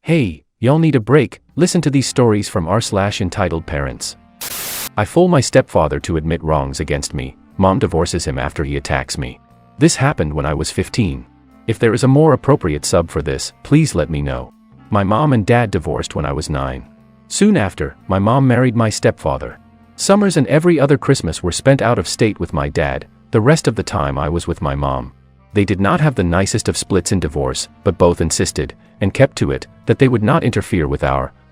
Hey, y'all need a break, listen to these stories from r/EntitledParents. I fool my stepfather to admit wrongs against me. Mom divorces him after he attacks me. This happened when I was 15. If there is a more appropriate sub for this, please let me know. My mom and dad divorced when I was 9. Soon after, my mom married my stepfather. Summers and every other Christmas were spent out of state with my dad. The rest of the time I was with my mom. They did not have the nicest of splits in divorce, but both insisted, and kept to it, that they would not interfere with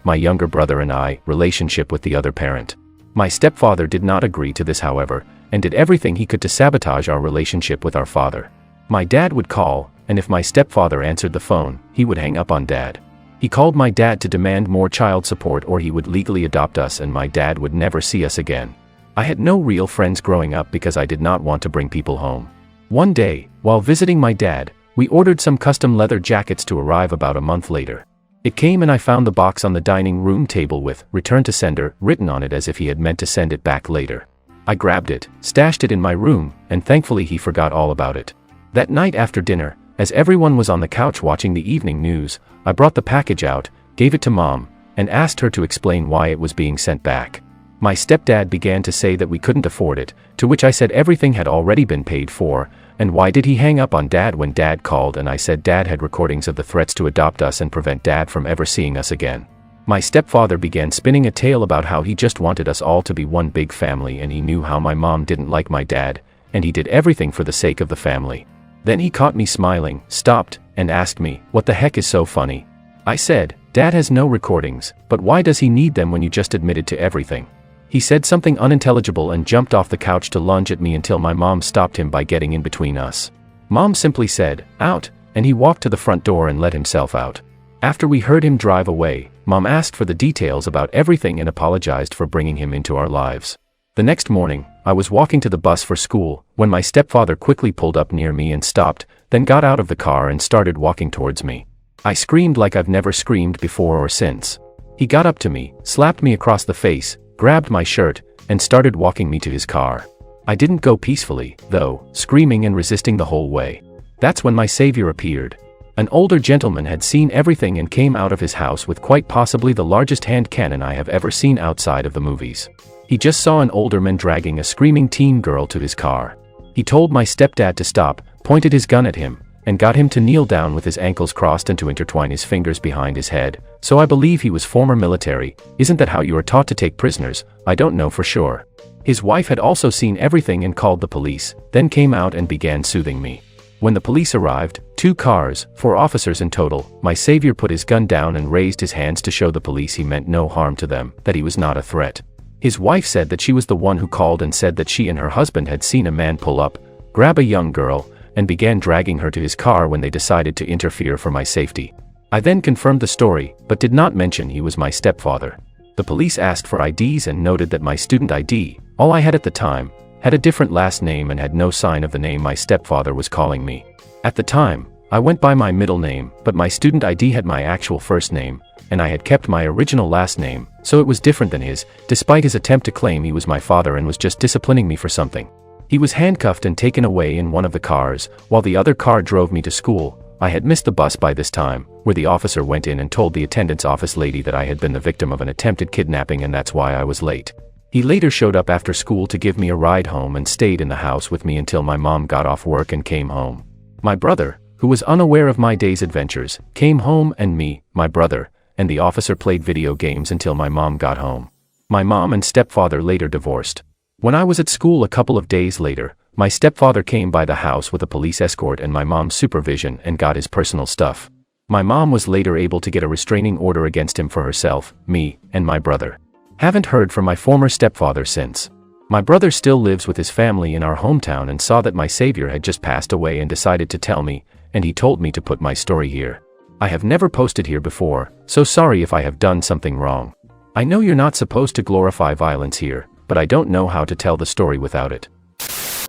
my younger brother and I, relationship with the other parent. My stepfather did not agree to this, however, and did everything he could to sabotage our relationship with our father. My dad would call, and if my stepfather answered the phone, he would hang up on dad. He called my dad to demand more child support or he would legally adopt us and my dad would never see us again. I had no real friends growing up because I did not want to bring people home. One day, while visiting my dad, we ordered some custom leather jackets to arrive about a month later. It came and I found the box on the dining room table with "Return to Sender" written on it as if he had meant to send it back later. I grabbed it, stashed it in my room, and thankfully he forgot all about it. That night after dinner, as everyone was on the couch watching the evening news, I brought the package out, gave it to Mom, and asked her to explain why it was being sent back. My stepdad began to say that we couldn't afford it, to which I said everything had already been paid for, and why did he hang up on dad when dad called, and I said dad had recordings of the threats to adopt us and prevent dad from ever seeing us again. My stepfather began spinning a tale about how he just wanted us all to be one big family and he knew how my mom didn't like my dad, and he did everything for the sake of the family. Then he caught me smiling, stopped, and asked me, "What the heck is so funny?" I said, "Dad has no recordings, but why does he need them when you just admitted to everything?" He said something unintelligible and jumped off the couch to lunge at me until my mom stopped him by getting in between us. Mom simply said, "Out," and he walked to the front door and let himself out. After we heard him drive away, Mom asked for the details about everything and apologized for bringing him into our lives. The next morning, I was walking to the bus for school, when my stepfather quickly pulled up near me and stopped, then got out of the car and started walking towards me. I screamed like I've never screamed before or since. He got up to me, slapped me across the face, grabbed my shirt, and started walking me to his car. I didn't go peacefully, though, screaming and resisting the whole way. That's when my savior appeared. An older gentleman had seen everything and came out of his house with quite possibly the largest hand cannon I have ever seen outside of the movies. He just saw an older man dragging a screaming teen girl to his car. He told my stepdad to stop, pointed his gun at him, and got him to kneel down with his ankles crossed and to intertwine his fingers behind his head. So I believe he was former military. Isn't that how you are taught to take prisoners? I don't know for sure. His wife had also seen everything and called the police, then came out and began soothing me. When the police arrived, 2 cars, 4 officers in total, my savior put his gun down and raised his hands to show the police he meant no harm to them, that he was not a threat. His wife said that she was the one who called and said that she and her husband had seen a man pull up, grab a young girl, and began dragging her to his car when they decided to interfere for my safety. I then confirmed the story, but did not mention he was my stepfather. The police asked for IDs and noted that my student ID, all I had at the time, had a different last name and had no sign of the name my stepfather was calling me. At the time, I went by my middle name, but my student ID had my actual first name, and I had kept my original last name, so it was different than his, despite his attempt to claim he was my father and was just disciplining me for something. He was handcuffed and taken away in one of the cars, while the other car drove me to school. I had missed the bus by this time, where the officer went in and told the attendance office lady that I had been the victim of an attempted kidnapping and that's why I was late. He later showed up after school to give me a ride home and stayed in the house with me until my mom got off work and came home. My brother, who was unaware of my day's adventures, came home and me, my brother, and the officer played video games until my mom got home. My mom and stepfather later divorced. When I was at school a couple of days later, my stepfather came by the house with a police escort and my mom's supervision and got his personal stuff. My mom was later able to get a restraining order against him for herself, me, and my brother. Haven't heard from my former stepfather since. My brother still lives with his family in our hometown and saw that my savior had just passed away and decided to tell me, and he told me to put my story here. I have never posted here before, so sorry if I have done something wrong. I know you're not supposed to glorify violence here, but I don't know how to tell the story without it.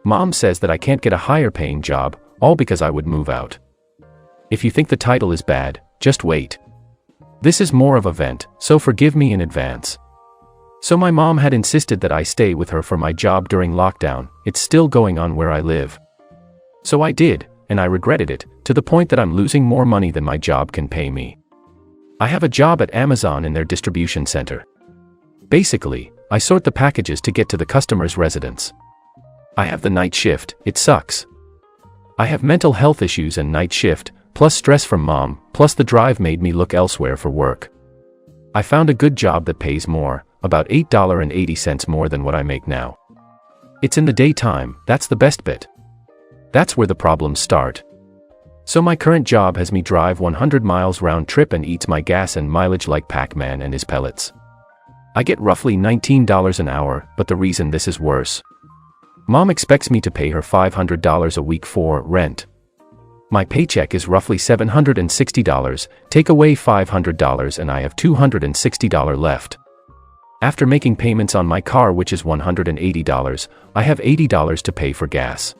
Mom says that I can't get a higher paying job, all because I would move out. If you think the title is bad, just wait. This is more of a vent, so forgive me in advance. So my mom had insisted that I stay with her for my job during lockdown. It's still going on where I live. So I did, and I regretted it, to the point that I'm losing more money than my job can pay me. I have a job at Amazon in their distribution center. Basically, I sort the packages to get to the customer's residence. I have the night shift, it sucks. I have mental health issues and night shift, plus stress from mom, plus the drive made me look elsewhere for work. I found a good job that pays more, about $8.80 more than what I make now. It's in the daytime, that's the best bit. That's where the problems start. So my current job has me drive 100 miles round trip and eats my gas and mileage like Pac-Man and his pellets. I get roughly $19 an hour, but the reason this is worse. Mom expects me to pay her $500 a week for rent. My paycheck is roughly $760, take away $500 and I have $260 left. After making payments on my car, which is $180, I have $80 to pay for gas.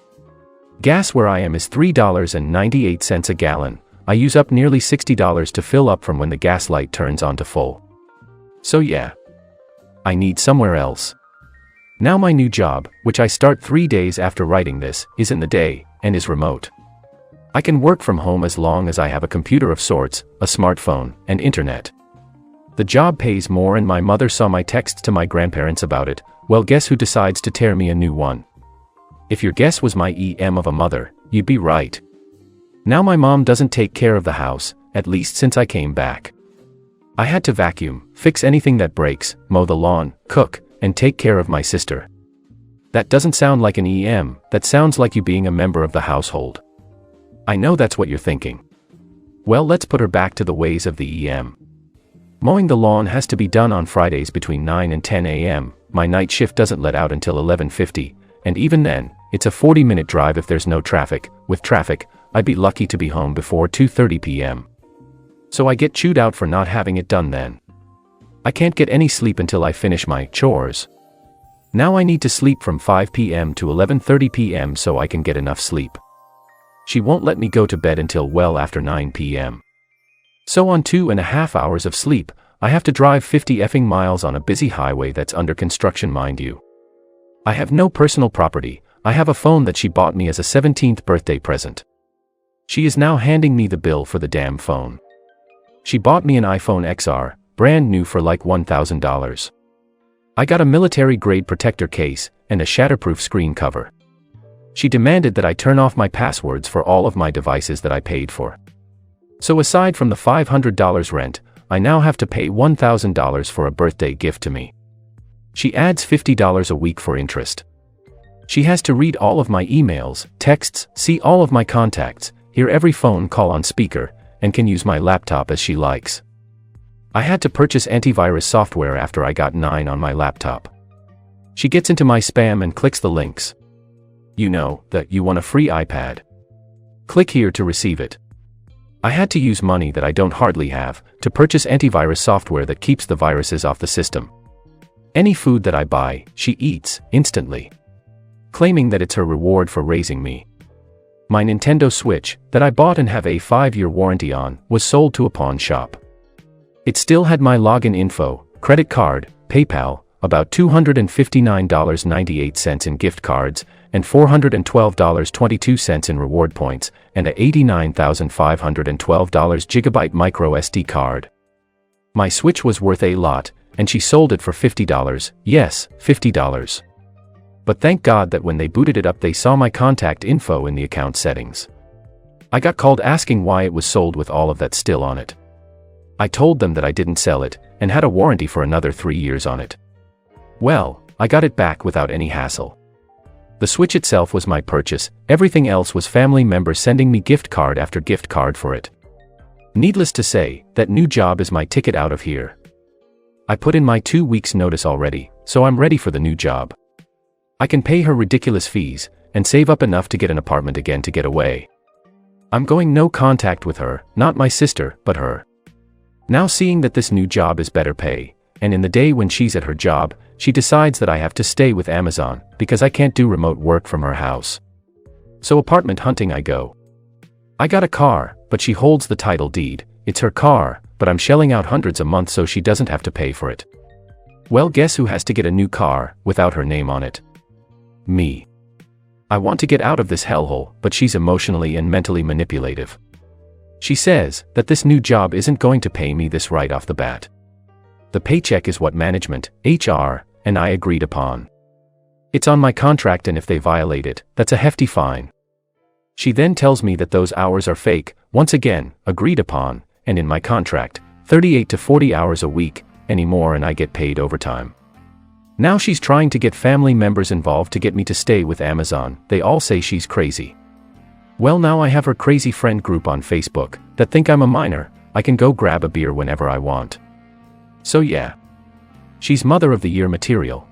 Gas where I am is $3.98 a gallon. I use up nearly $60 to fill up from when the gas light turns on to full. So yeah, I need somewhere else. Now my new job, which I start 3 days after writing this, is in the day, and is remote. I can work from home as long as I have a computer of sorts, a smartphone, and internet. The job pays more and my mother saw my texts to my grandparents about it. Well, guess who decides to tear me a new one? If your guess was my EM of a mother, you'd be right. Now my mom doesn't take care of the house, at least since I came back. I had to vacuum, fix anything that breaks, mow the lawn, cook, and take care of my sister. That doesn't sound like an EM, that sounds like you being a member of the household. I know that's what you're thinking. Well, let's put her back to the ways of the EM. Mowing the lawn has to be done on Fridays between 9 and 10 a.m. My night shift doesn't let out until 11:50, and even then, it's a 40-minute drive if there's no traffic. With traffic, I'd be lucky to be home before 2:30 p.m. So I get chewed out for not having it done then. I can't get any sleep until I finish my chores. Now I need to sleep from 5 p.m. to 11:30 p.m. so I can get enough sleep. She won't let me go to bed until well after 9 p.m. So on 2.5 hours of sleep, I have to drive 50 effing miles on a busy highway that's under construction, mind you. I have no personal property. I have a phone that she bought me as a 17th birthday present. She is now handing me the bill for the damn phone. She bought me an iPhone XR, brand new for like $1,000. I got a military-grade protector case, and a shatterproof screen cover. She demanded that I turn off my passwords for all of my devices that I paid for. So aside from the $500 rent, I now have to pay $1,000 for a birthday gift to me. She adds $50 a week for interest. She has to read all of my emails, texts, see all of my contacts, hear every phone call on speaker, and can use my laptop as she likes. I had to purchase antivirus software after I got 9 on my laptop. She gets into my spam and clicks the links. You know, that you want a free iPad. Click here to receive it. I had to use money that I don't hardly have to purchase antivirus software that keeps the viruses off the system. Any food that I buy, she eats instantly, claiming that it's her reward for raising me. My Nintendo Switch, that I bought and have a 5-year warranty on, was sold to a pawn shop. It still had my login info, credit card, PayPal, about $259.98 in gift cards, and $412.22 in reward points, and a $89,512 gigabyte micro SD card. My Switch was worth a lot, and she sold it for $50, yes, $50. But thank God that when they booted it up they saw my contact info in the account settings. I got called asking why it was sold with all of that still on it. I told them that I didn't sell it, and had a warranty for another 3 years on it. Well, I got it back without any hassle. The Switch itself was my purchase, everything else was family members sending me gift card after gift card for it. Needless to say, that new job is my ticket out of here. I put in my 2 weeks notice already, so I'm ready for the new job. I can pay her ridiculous fees, and save up enough to get an apartment again to get away. I'm going no contact with her, not my sister, but her. Now seeing that this new job is better pay, and in the day when she's at her job, she decides that I have to stay with Amazon, because I can't do remote work from her house. So apartment hunting I go. I got a car, but she holds the title deed. It's her car, but I'm shelling out hundreds a month so she doesn't have to pay for it. Well, guess who has to get a new car, without her name on it? Me. I want to get out of this hellhole, but she's emotionally and mentally manipulative. She says that this new job isn't going to pay me this right off the bat. The paycheck is what management, HR, and I agreed upon. It's on my contract, and if they violate it, that's a hefty fine. She then tells me that those hours are fake, once again, agreed upon, and in my contract, 38 to 40 hours a week, anymore, and I get paid overtime. Now she's trying to get family members involved to get me to stay with Amazon. They all say she's crazy. Well, now I have her crazy friend group on Facebook that think I'm a minor. I can go grab a beer whenever I want. So yeah. She's Mother of the Year material.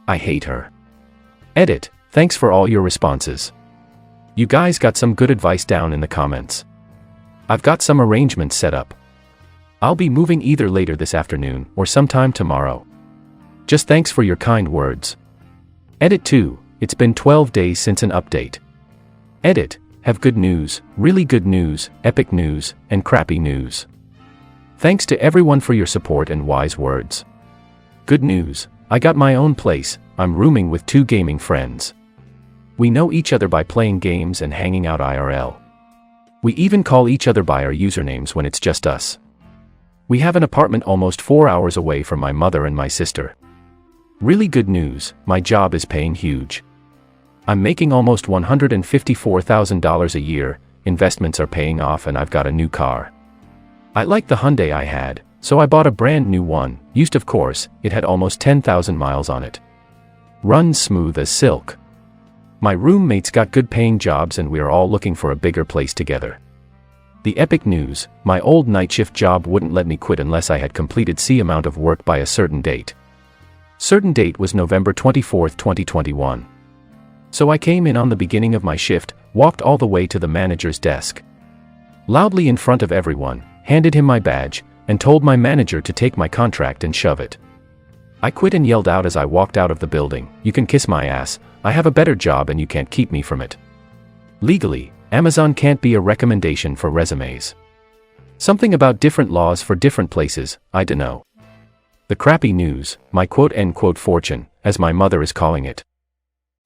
I hate her. Edit. Thanks for all your responses. You guys got some good advice down in the comments. I've got some arrangements set up. I'll be moving either later this afternoon or sometime tomorrow. Just thanks for your kind words. Edit 2. It's been 12 days since an update. Edit. Have good news, really good news, epic news, and crappy news. Thanks to everyone for your support and wise words. Good news. I got my own place. I'm rooming with 2 gaming friends. We know each other by playing games and hanging out IRL. We even call each other by our usernames when it's just us. We have an apartment almost 4 hours away from my mother and my sister. Really good news, my job is paying huge. I'm making almost $154,000 a year, investments are paying off, and I've got a new car. I like the Hyundai I had, so I bought a brand new one, used of course. It had almost 10,000 miles on it. Runs smooth as silk. My roommates got good paying jobs, and we're all looking for a bigger place together. The epic news, my old night shift job wouldn't let me quit unless I had completed C amount of work by a certain date. Certain date was November 24, 2021. So I came in on the beginning of my shift, walked all the way to the manager's desk. Loudly in front of everyone, handed him my badge, and told my manager to take my contract and shove it. I quit and yelled out as I walked out of the building, "You can kiss my ass, I have a better job and you can't keep me from it." Legally, Amazon can't be a recommendation for resumes. Something about different laws for different places, I dunno. The crappy news, my quote-unquote fortune, as my mother is calling it,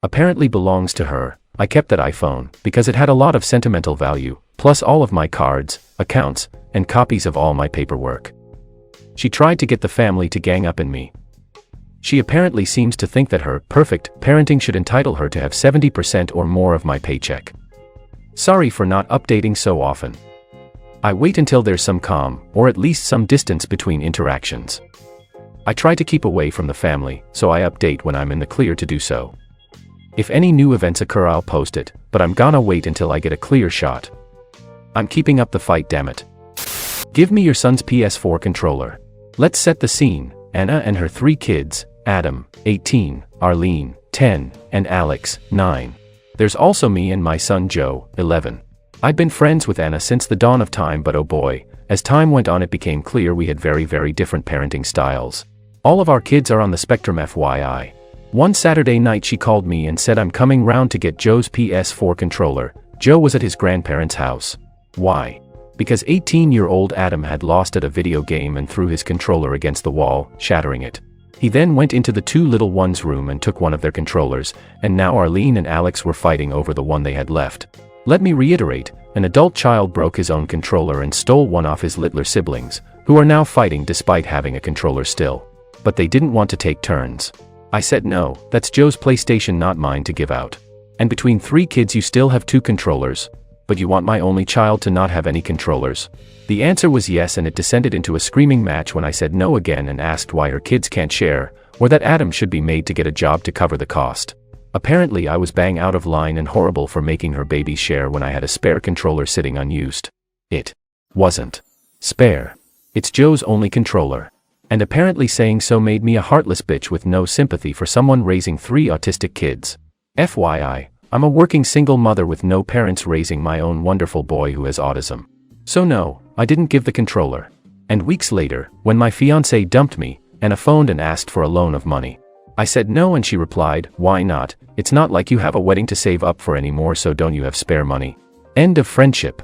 apparently belongs to her. I kept that iPhone because it had a lot of sentimental value, plus all of my cards, accounts, and copies of all my paperwork. She tried to get the family to gang up in me. She apparently seems to think that her perfect parenting should entitle her to have 70% or more of my paycheck. Sorry for not updating so often. I wait until there's some calm, or at least some distance between interactions. I try to keep away from the family, so I update when I'm in the clear to do so. If any new events occur, I'll post it, but I'm gonna wait until I get a clear shot. I'm keeping up the fight, damn it. Give me your son's PS4 controller. Let's set the scene. Anna and her 3 kids, Adam, 18, Arlene, 10, and Alex, 9. There's also me and my son Joe, 11. I'd been friends with Anna since the dawn of time, but oh boy, as time went on it became clear we had very, very different parenting styles. All of our kids are on the spectrum, FYI. One Saturday night she called me and said I'm coming round to get Joe's PS4 controller. Joe was at his grandparents' house. Why? Because 18-year-old Adam had lost at a video game and threw his controller against the wall, shattering it. He then went into the 2 little ones' room and took one of their controllers, and now Arlene and Alex were fighting over the one they had left. Let me reiterate, an adult child broke his own controller and stole one off his littler siblings, who are now fighting despite having a controller still. But they didn't want to take turns. I said no, that's Joe's PlayStation, not mine to give out. And between 3 kids you still have 2 controllers. But you want my only child to not have any controllers? The answer was yes, and it descended into a screaming match when I said no again and asked why her kids can't share, or that Adam should be made to get a job to cover the cost. Apparently I was bang out of line and horrible for making her babies share when I had a spare controller sitting unused. It wasn't spare. It's Joe's only controller. And apparently saying so made me a heartless bitch with no sympathy for someone raising 3 autistic kids. FYI, I'm a working single mother with no parents raising my own wonderful boy who has autism. So no, I didn't give the controller. And weeks later, when my fiancée dumped me, Anna phoned and asked for a loan of money. I said no and she replied, "Why not? It's not like you have a wedding to save up for anymore, so don't you have spare money?" End of friendship.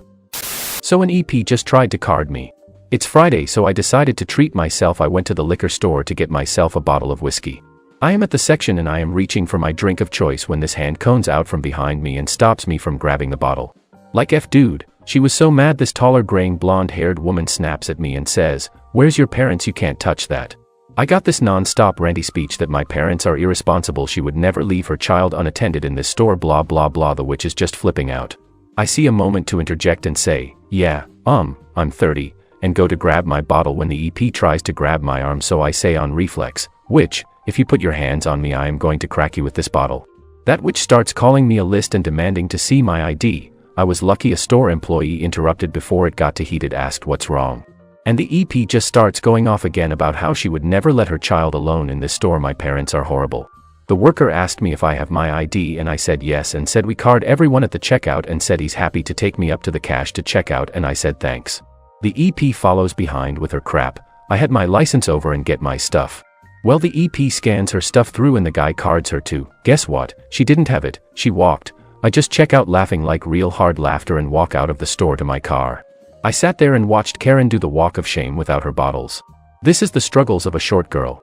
So an EP just tried to card me. It's Friday, so I decided to treat myself. I went to the liquor store to get myself a bottle of whiskey. I am at the section and I am reaching for my drink of choice when this hand cones out from behind me and stops me from grabbing the bottle. Like dude, She was so mad this taller graying blonde-haired woman snaps at me and says, "Where's your parents? You can't touch that." I got this non-stop ranty speech that my parents are irresponsible, she would never leave her child unattended in this store, blah blah blah. The witch is just flipping out. I see a moment to interject and say, "Yeah, I'm 30, and go to grab my bottle when the EP tries to grab my arm, so I say on reflex, "Witch, if you put your hands on me I am going to crack you with this bottle." That witch starts calling me a list and demanding to see my ID. I was lucky a store employee interrupted before it got too heated, asked what's wrong. And the EP just starts going off again about how she would never let her child alone in this store. My parents are horrible. The worker asked me if I have my ID and I said yes, and said we card everyone at the checkout, and said he's happy to take me up to the cash to check out, and I said thanks. The EP follows behind with her crap. I had my license over and get my stuff. Well, the EP scans her stuff through and the guy cards her too. Guess what? She didn't have it. She walked. I just check out laughing like real hard laughter and walk out of the store to my car. I sat there and watched Karen do the walk of shame without her bottles. This is the struggles of a short girl.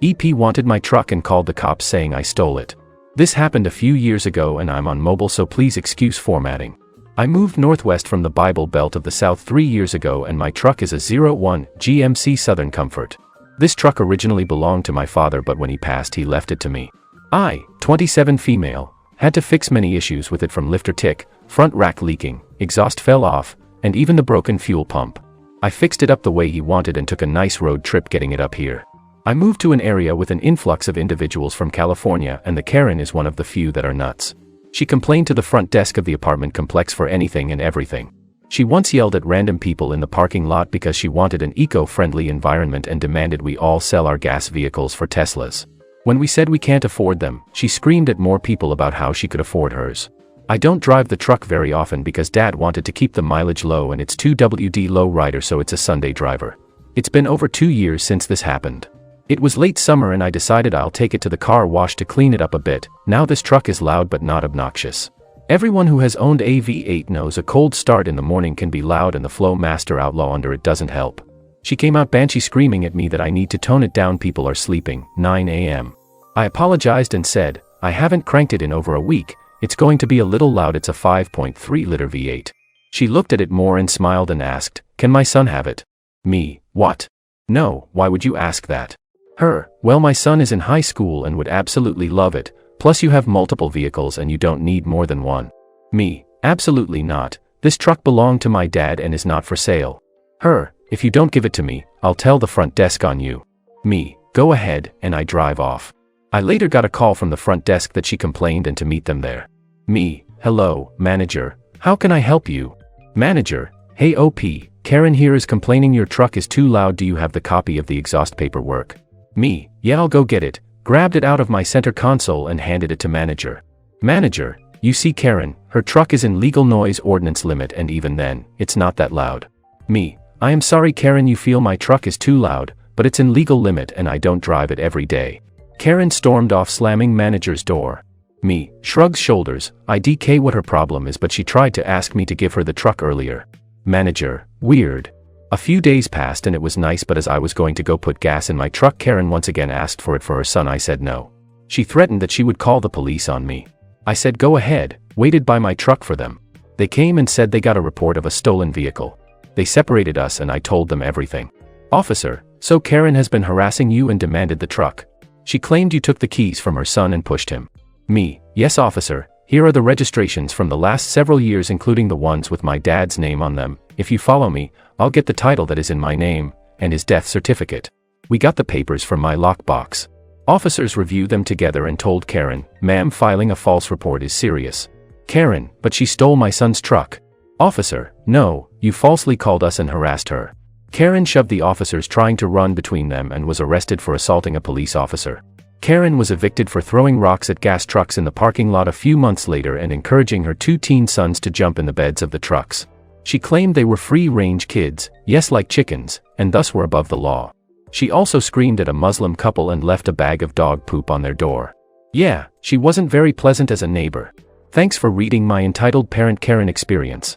EP wanted my truck and called the cops saying I stole it. This happened a few years ago and I'm on mobile, so please excuse formatting. I moved northwest from the Bible Belt of the South 3 years ago and my truck is a 01 GMC Southern Comfort. This truck originally belonged to my father, but when he passed he left it to me. I, 27 female, had to fix many issues with it, from lifter tick, front rack leaking, exhaust fell off, and even the broken fuel pump. I fixed it up the way he wanted and took a nice road trip getting it up here. I moved to an area with an influx of individuals from California, and the Karen is one of the few that are nuts. She complained to the front desk of the apartment complex for anything and everything. She once yelled at random people in the parking lot because she wanted an eco-friendly environment and demanded we all sell our gas vehicles for Teslas. When we said we can't afford them, she screamed at more people about how she could afford hers. I don't drive the truck very often because Dad wanted to keep the mileage low and it's 2WD low rider, so it's a Sunday driver. It's been over 2 years since this happened. It was late summer and I decided I'll take it to the car wash to clean it up a bit. Now this truck is loud but not obnoxious. Everyone who has owned a V8 knows a cold start in the morning can be loud, and the Flow Master Outlaw under it doesn't help. She came out banshee screaming at me that I need to tone it down, people are sleeping. 9 a.m. I apologized and said, I haven't cranked it in over a week. It's going to be a little loud, it's a 5.3 liter V8. She looked at it more and smiled and asked, can my son have it? Me, what? No, why would you ask that? Her, well, my son is in high school and would absolutely love it, plus you have multiple vehicles and you don't need more than one. Me, absolutely not, this truck belonged to my dad and is not for sale. Her, if you don't give it to me, I'll tell the front desk on you. Me, go ahead, and I drive off. I later got a call from the front desk that she complained and to meet them there. Me, hello, manager, how can I help you? Manager, hey OP, Karen here is complaining your truck is too loud, do you have the copy of the exhaust paperwork? Me, yeah, I'll go get it, grabbed it out of my center console and handed it to manager. Manager, you see Karen, her truck is in legal noise ordinance limit and even then, it's not that loud. Me, I am sorry Karen, you feel my truck is too loud, but it's in legal limit and I don't drive it every day. Karen stormed off slamming manager's door. Me, shrugs shoulders, I DK what her problem is, but she tried to ask me to give her the truck earlier. Manager, weird. A few days passed and it was nice, but as I was going to go put gas in my truck, Karen once again asked for it for her son. I said no. She threatened that she would call the police on me. I said go ahead, waited by my truck for them. They came and said they got a report of a stolen vehicle. They separated us and I told them everything. Officer, so Karen has been harassing you and demanded the truck. She claimed you took the keys from her son and pushed him. Me, yes officer, here are the registrations from the last several years including the ones with my dad's name on them. If you follow me, I'll get the title that is in my name, and his death certificate. We got the papers from my lockbox. Officers reviewed them together and told Karen, ma'am, filing a false report is serious. Karen, but she stole my son's truck. Officer, no, you falsely called us and harassed her. Karen shoved the officers trying to run between them and was arrested for assaulting a police officer. Karen was evicted for throwing rocks at gas trucks in the parking lot a few months later and encouraging her 2 teen sons to jump in the beds of the trucks. She claimed they were free-range kids, yes, like chickens, and thus were above the law. She also screamed at a Muslim couple and left a bag of dog poop on their door. Yeah, she wasn't very pleasant as a neighbor. Thanks for reading my entitled parent Karen experience.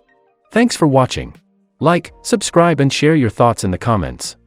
Thanks for watching. Like, subscribe and share your thoughts in the comments.